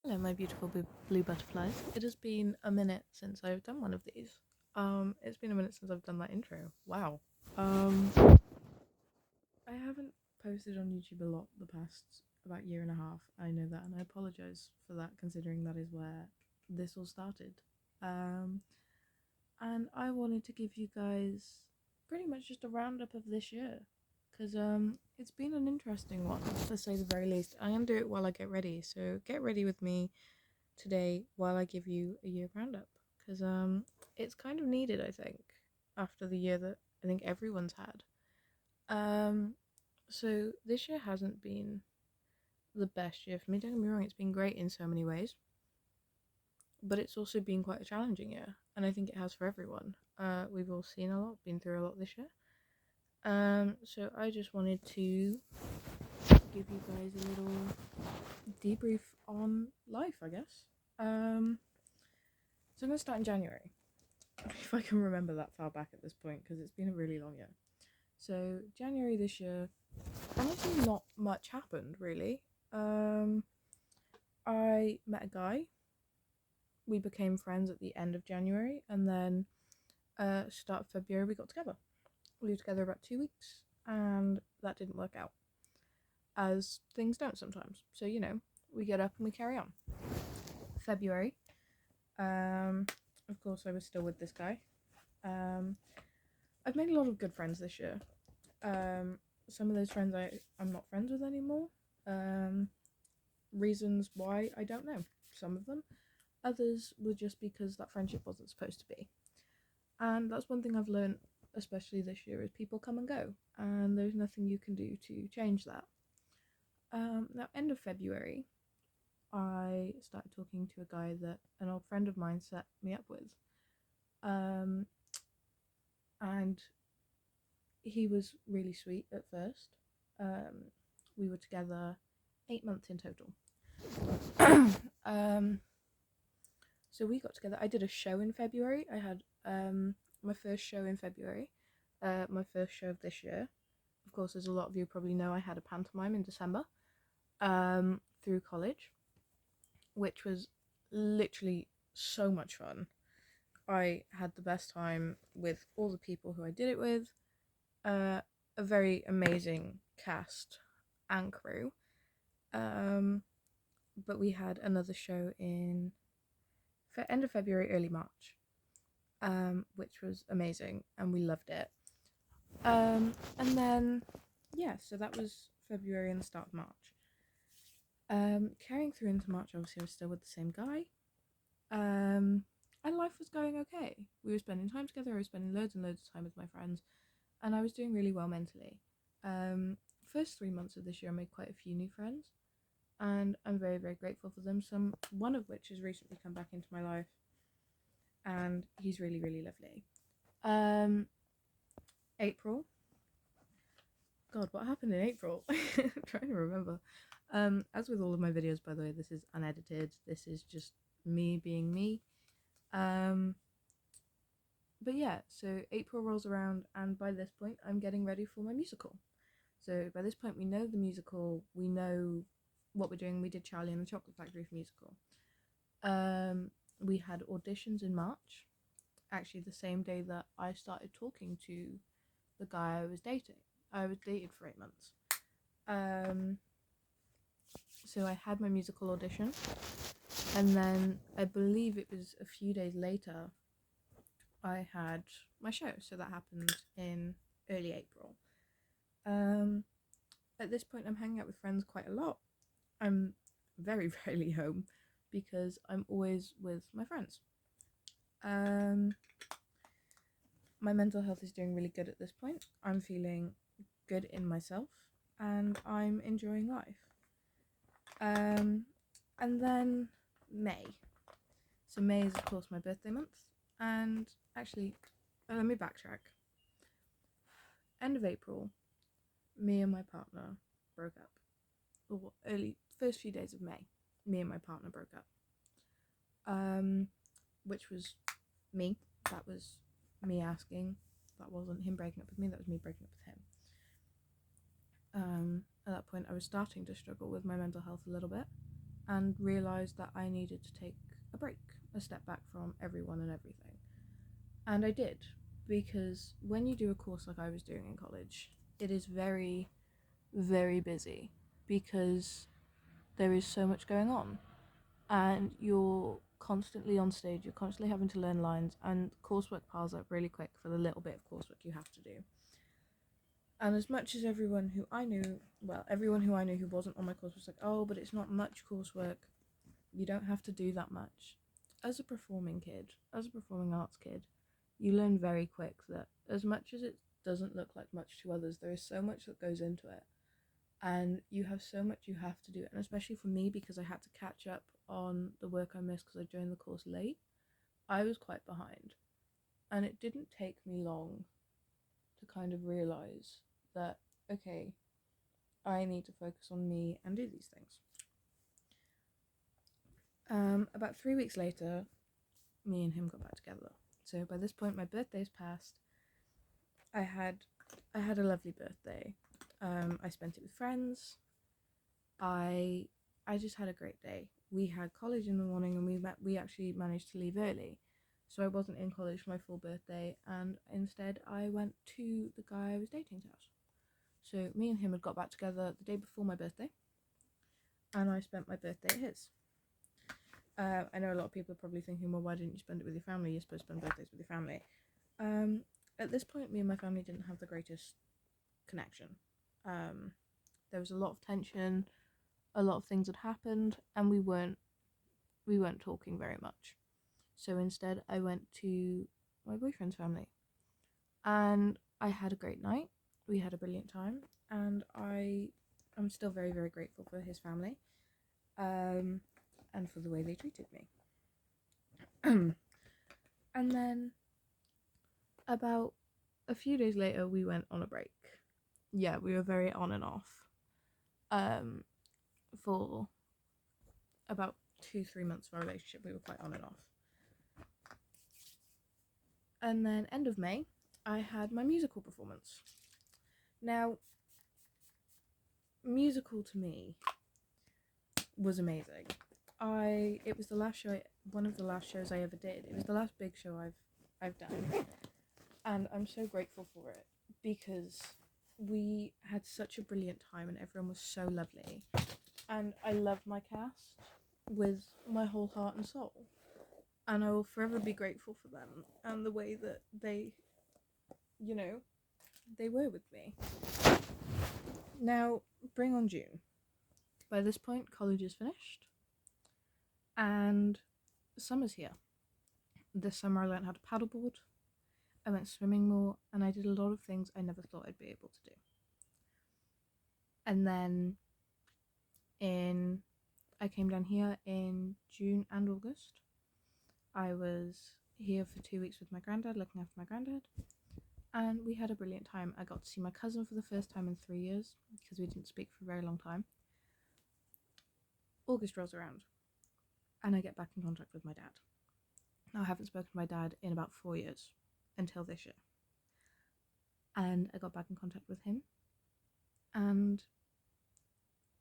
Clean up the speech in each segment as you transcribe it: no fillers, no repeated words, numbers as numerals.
Hello, my beautiful blue butterflies. It has been a minute since I've done one of these. It's been a minute since I've done that intro. Wow. Um, I haven't posted on YouTube a lot the past about year and a half. I know that, and I apologize for that, considering that is where this all started. Um, and I wanted to give you guys pretty much just a roundup of this year, because it's been an interesting one, to say the very least. I'm gonna do it while I get ready, so get ready with me today while I give you a year roundup, because it's kind of needed, I think, after the year that I think everyone's had. Um so this year hasn't been the best year for me. Don't get me wrong, it's been great in so many ways, but it's also been quite a challenging year, and I think it has for everyone. We've all seen a lot, been through a lot this year. So I just wanted to give you guys a little debrief on life, I guess. So I'm gonna start in January, if I can remember that far back at this point, because it's been a really long year. So January this year, honestly, not much happened really. Um, I met a guy. We became friends at the end of January, and then start of February we got together. We were together about 2 weeks, and that didn't work out, as things don't sometimes. So we get up and we carry on. February, um, of course, I was still with this guy. Um, I've made a lot of good friends this year. Some of those friends I'm not friends with anymore. Um, Reasons why, I don't know. Some of them. Others were just because that friendship wasn't supposed to be. And that's one thing I've learned, especially this year, is people come and go, and there's nothing you can do to change that. Now, end of February, I started talking to a guy that an old friend of mine set me up with. Um, and he was really sweet at first. Um, we were together 8 months in total. um, so we got together. I did a show in February. I had my first show in February, my first show of this year. Of course, as a lot of you probably know, I had a pantomime in December through college, which was literally so much fun. I had the best time with all the people who I did it with. A very amazing cast and crew. Um, but we had another show in end of February, early March, which was amazing, and we loved it. And then, yeah, so that was February and the start of March. Carrying through into March, obviously, I was still with the same guy. And life was going okay. We were spending time together. I was spending loads and loads of time with my friends, and I was doing really well mentally. First 3 months of this year, I made quite a few new friends, and I'm very, very grateful for them. One of which has recently come back into my life, and he's really, really lovely. April. God, what happened in April? I'm trying to remember. As with all of my videos, by the way, this is unedited. This is just me being me. Um, but yeah, so April rolls around, and by this point, I'm getting ready for my musical. So by this point, we know the musical, we know what we're doing. We did Charlie and the Chocolate Factory for musical. We had auditions in March, actually the same day that I started talking to the guy I was dating. I was dated for 8 months. So I had my musical audition, and then I believe it was a few days later I had my show. So that happened in early April. At this point, I'm hanging out with friends quite a lot. I'm very rarely home because I'm always with my friends. Um, my mental health is doing really good at this point. I'm feeling good in myself, and I'm enjoying life. And then May. So May is of course my birthday month, and actually, let me backtrack. End of April, me and my partner broke up. Or early first few days of May, me and my partner broke up. Which was me. That was me asking. That wasn't him breaking up with me. That was me breaking up with him. At that point, I was starting to struggle with my mental health a little bit. and realised that I needed to take a break, a step back from everyone and everything. And I did, because when you do a course like I was doing in college, it is very, very busy because there is so much going on and you're constantly on stage, you're constantly having to learn lines, and coursework piles up really quick for the little bit of coursework you have to do. And as much as everyone who I knew who wasn't on my course was like, oh, but it's not much coursework, you don't have to do that much. As a performing arts kid, you learn very quick that as much as it doesn't look like much to others, there is so much that goes into it. And you have so much you have to do. And especially for me, because I had to catch up on the work I missed because I joined the course late, I was quite behind. And it didn't take me long to kind of realise that, okay, I need to focus on me and do these things. About 3 weeks later, me and him got back together. So by this point, my birthday's passed. I had a lovely birthday. I spent it with friends. I just had a great day. We had college in the morning, and we actually managed to leave early. So I wasn't in college for my full birthday, and instead I went to the guy I was dating's house. So me and him had got back together the day before my birthday, and I spent my birthday at his. I know a lot of people are probably thinking, well, why didn't you spend it with your family? You're supposed to spend birthdays with your family. At this point, me and my family didn't have the greatest connection. There was a lot of tension, a lot of things had happened, and we weren't talking very much. So instead, I went to my boyfriend's family, and I had a great night. We had a brilliant time, and I'm still very, very grateful for his family, and for the way they treated me. And then about a few days later, we went on a break. Yeah, we were very on and off for about 2-3 months of our relationship. We were quite on and off. And then end of May, I had my musical performance. Now, musical to me was amazing. It was the last show, one of the last shows I ever did. It was the last big show I've done, and I'm so grateful for it because we had such a brilliant time and everyone was so lovely, and I love my cast with my whole heart and soul, and I will forever be grateful for them and the way that they were with me. Now, bring on June. By this point, college is finished and summer's here. This summer I learned how to paddleboard, I went swimming more, and I did a lot of things I never thought I'd be able to do. And then I came down here in June and August. I was here for 2 weeks with my granddad, looking after my granddad, and we had a brilliant time. I got to see my cousin for the first time in 3 years because we didn't speak for a very long time. August rolls around and I get back in contact with my dad. Now, I haven't spoken to my dad in about 4 years until this year, and I got back in contact with him, and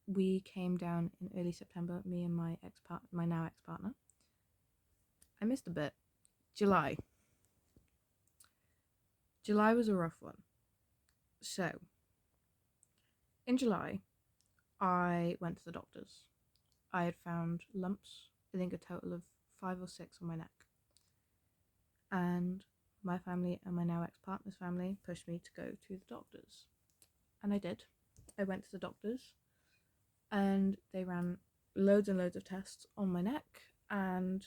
we came down in early September, me and my now ex-partner. I missed a bit. July was a rough one. So in July I went to the doctors. I had found lumps, I think a total of 5 or 6 on my neck, and my family and my now ex-partner's family pushed me to go to the doctors, and I did. I went to the doctors and they ran loads and loads of tests on my neck, and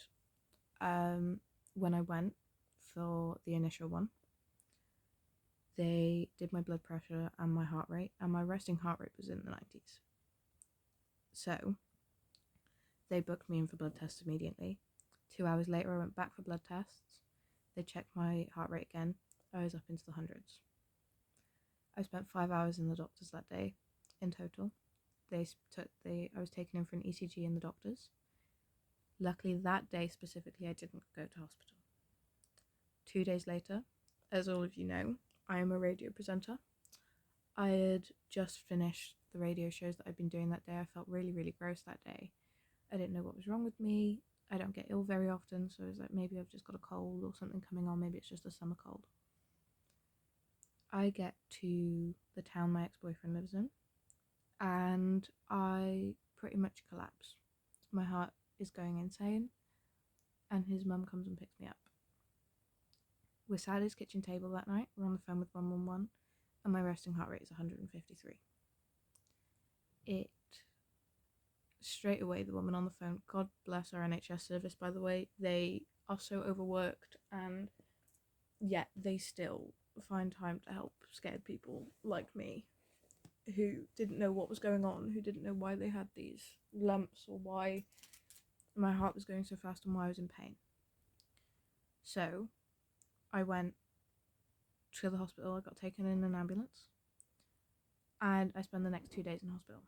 when I went for the initial one, they did my blood pressure and my heart rate, and my resting heart rate was in the 90s. So they booked me in for blood tests immediately. 2 hours later I went back for blood tests. They checked my heart rate again. I was up into the hundreds. I spent 5 hours in the doctors that day in total. I was taken in for an ECG in the doctors. Luckily that day specifically I didn't go to hospital. 2 days later, as all of you know, I am a radio presenter. I had just finished the radio shows that I'd been doing that day. I felt really, really gross that day. I didn't know what was wrong with me. I don't get ill very often, so I was like, maybe I've just got a cold or something coming on. Maybe it's just a summer cold. I get to the town my ex-boyfriend lives in, and I pretty much collapse. My heart is going insane, and his mum comes and picks me up. We're sat at his kitchen table that night. We're on the phone with 111, and my resting heart rate is 153. It straight away, the woman on the phone, God bless our NHS service, by the way, they are so overworked, and yet they still find time to help scared people like me who didn't know what was going on, who didn't know why they had these lumps or why my heart was going so fast and why I was in pain. So I went to the hospital. I got taken in an ambulance, and I spent the next 2 days in hospital.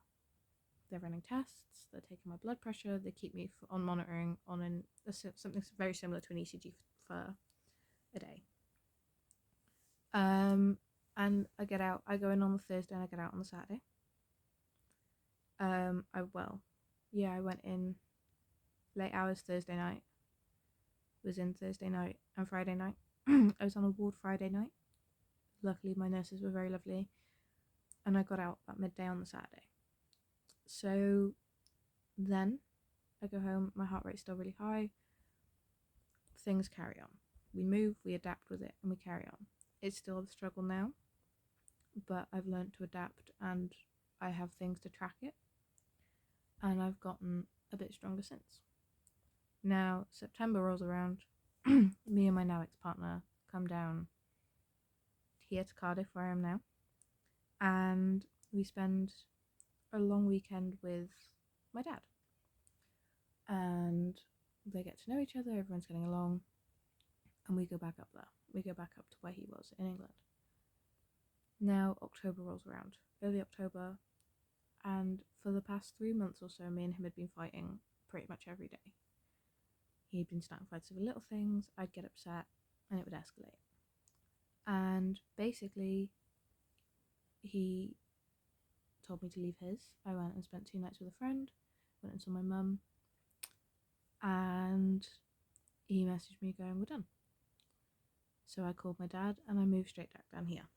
They're running tests, they're taking my blood pressure, they keep me on monitoring on something very similar to an ECG for a day. And I get out. I go in on the Thursday and I get out on the Saturday. I went in late hours Thursday night. Was in Thursday night and Friday night. I was on a ward Friday night. Luckily, my nurses were very lovely, and I got out at midday on the Saturday. So then I go home. My heart rate's still really high. Things carry on. We move, we adapt with it, and we carry on. It's still a struggle now, but I've learned to adapt, and I have things to track it, and I've gotten a bit stronger since. Now September rolls around. Me and my now ex-partner come down here to Cardiff, where I am now, and we spend a long weekend with my dad, and they get to know each other. Everyone's getting along, and we go back up there. We go back up to where he was in England. Now October rolls around, early October, and for the past 3 months or so, me and him had been fighting pretty much every day. He'd been starting fights over little things. I'd get upset, and it would escalate. And basically, he told me to leave his. I went and spent 2 nights with a friend, went and saw my mum, and he messaged me going, we're done. So I called my dad and I moved straight back down here.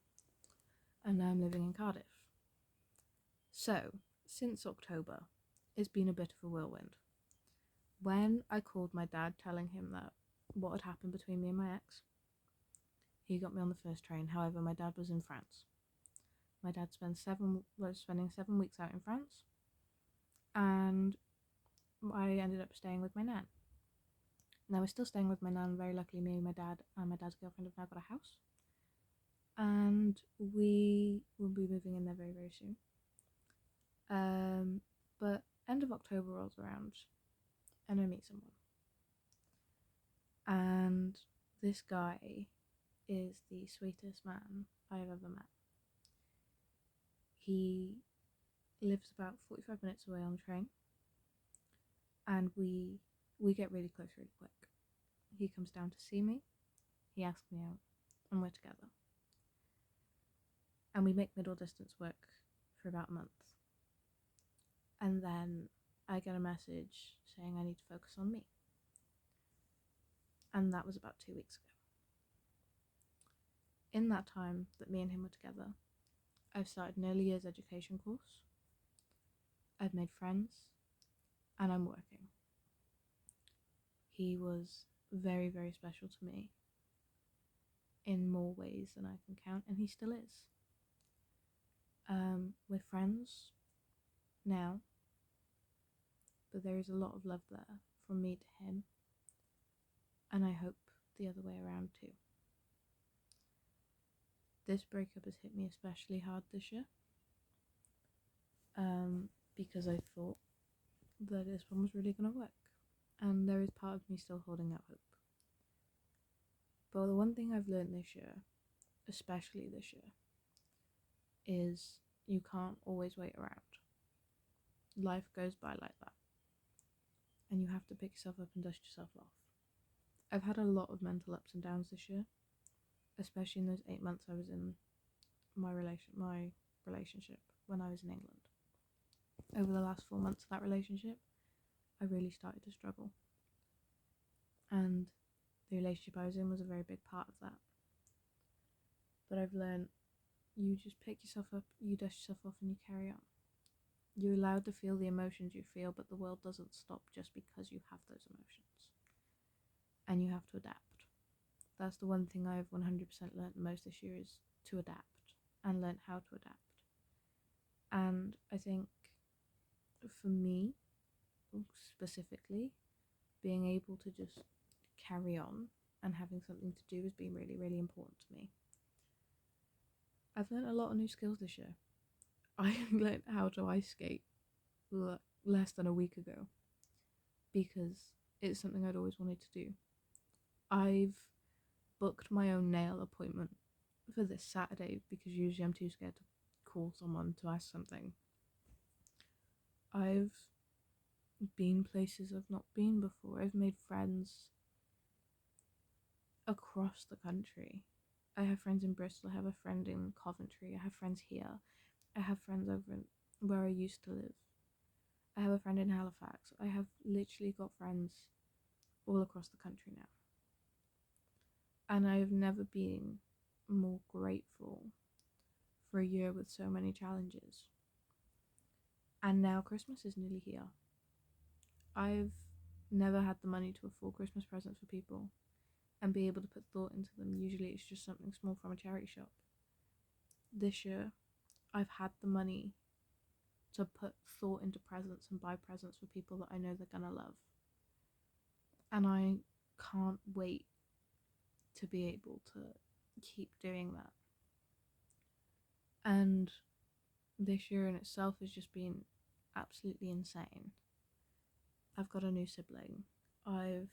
And now I'm living in Cardiff. So, since October, it's been a bit of a whirlwind. When I called my dad telling him that what had happened between me and my ex, he got me on the first train. However, my dad was in France. My dad was spending 7 weeks out in France, and I ended up staying with my nan. Now we're still staying with my nan. Very luckily, me, my dad, and my dad's girlfriend have now got a house, and we will be moving in there very, very soon. But end of October rolls around, and I meet someone, and this guy is the sweetest man I've ever met. He lives about 45 minutes away on the train, and we get really close really quick. He comes down to see me, he asks me out, and we're together. And we make middle distance work for about a month. And then I get a message saying I need to focus on me. And that was about 2 weeks ago. In that time that me and him were together, I've started an early years education course, I've made friends, and I'm working. He was very, very special to me in more ways than I can count, and he still is. We're friends now, but there is a lot of love there from me to him, and I hope the other way around too. This breakup has hit me especially hard this year, because I thought that this one was really going to work, and there is part of me still holding out hope. But the one thing I've learned this year, especially this year, is you can't always wait around. Life goes by like that, and you have to pick yourself up and dust yourself off. I've had a lot of mental ups and downs this year, especially in those 8 months I was in my relationship when I was in England. Over the last 4 months of that relationship, I really started to struggle. And the relationship I was in was a very big part of that. But I've learned you just pick yourself up, you dust yourself off, and you carry on. You're allowed to feel the emotions you feel, but the world doesn't stop just because you have those emotions. And you have to adapt. That's the one thing I've 100% learned the most this year, is to adapt and learn how to adapt. And I think for me, specifically, being able to just carry on and having something to do has been really, really important to me. I've learned a lot of new skills this year. I learned how to ice skate less than a week ago because it's something I'd always wanted to do. I've booked my own nail appointment for this Saturday because usually I'm too scared to call someone to ask something. I've been places I've not been before. I've made friends across the country. I have friends in Bristol, I have a friend in Coventry, I have friends here, I have friends over in where I used to live. I have a friend in Halifax. I have literally got friends all across the country now. And I've never been more grateful for a year with so many challenges. And now Christmas is nearly here. I've never had the money to afford Christmas presents for people and be able to put thought into them. Usually it's just something small from a charity shop. This year, I've had the money to put thought into presents and buy presents for people that I know they're gonna love. And I can't wait to be able to keep doing that. And this year in itself has just been absolutely insane. I've got a new sibling. I've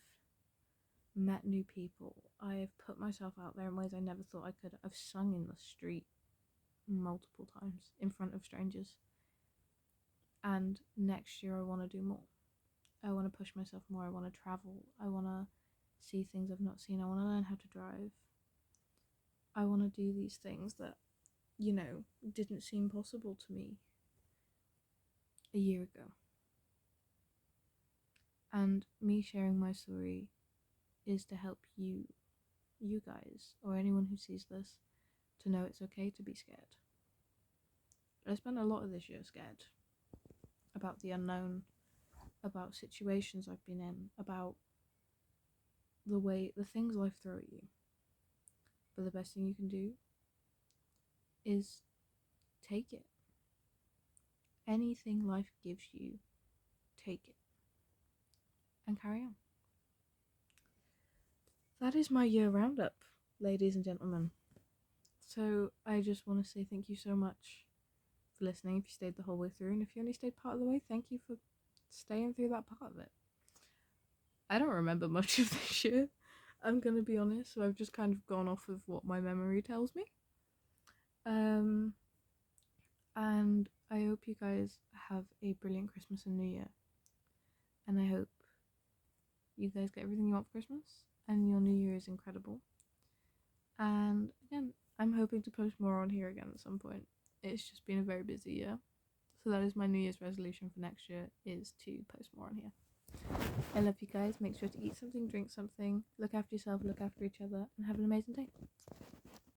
met new people. I've put myself out there in ways I never thought I could. I've sung in the street multiple times in front of strangers. And next year I want to do more. I want to push myself more. I want to travel. I want to see things I've not seen. I want to learn how to drive. I want to do these things that, didn't seem possible to me a year ago. And me sharing my story is to help you guys, or anyone who sees this, to know it's okay to be scared. I spent a lot of this year scared about the unknown, about situations I've been in, about the things life throw at you. But the best thing you can do is take it. Anything life gives you, take it and carry on. That is my year roundup, ladies and gentlemen. So I just want to say thank you so much for listening if you stayed the whole way through, and if you only stayed part of the way, thank you for staying through that part of it. I don't remember much of this year, I'm gonna be honest, so I've just kind of gone off of what my memory tells me. And I hope you guys have a brilliant Christmas and New Year. And I hope you guys get everything you want for Christmas and your New Year is incredible. And again, I'm hoping to post more on here again at some point. It's just been a very busy year. So that is my New Year's resolution for next year, is to post more on here. I love you guys. Make sure to eat something, drink something, look after yourself, look after each other, and have an amazing day.